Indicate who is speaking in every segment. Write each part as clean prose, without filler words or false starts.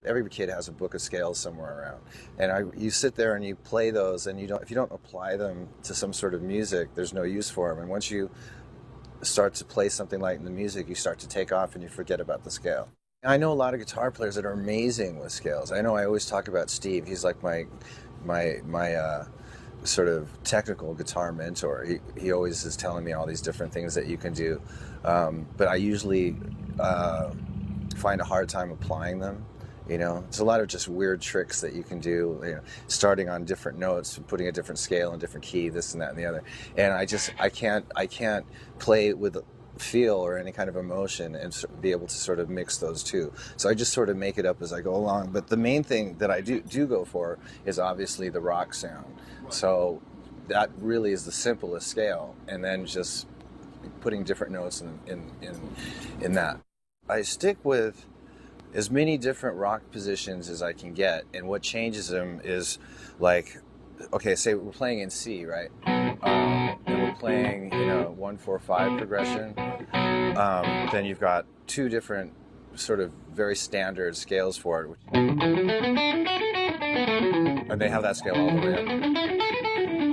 Speaker 1: Every kid has a book of scales somewhere around, and you sit there and you play those, and if you don't apply them to some sort of music, there's no use for them. And once you start to play something like in the music, you start to take off and you forget about the scale. I know a lot of guitar players that are amazing with scales. I know I always talk about Steve. He's like my sort of technical guitar mentor. He always is telling me all these different things that you can do, but I usually find a hard time applying them. There's a lot of just weird tricks that you can do, starting on different notes, putting a different scale and different key, this and that and the other. And I can't play with feel or any kind of emotion and be able to sort of mix those two. So I just sort of make it up as I go along. But the main thing that I do go for is obviously the rock sound. So that really is the simplest scale, and then just putting different notes in that. I stick with as many different rock positions as I can get, and what changes them is, like, okay, say we're playing in C, right? And we're playing 1-4-5 progression. Then you've got two different sort of very standard scales for it, and they have that scale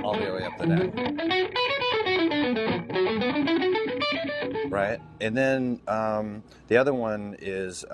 Speaker 1: all the way up the neck, right? And then the other one is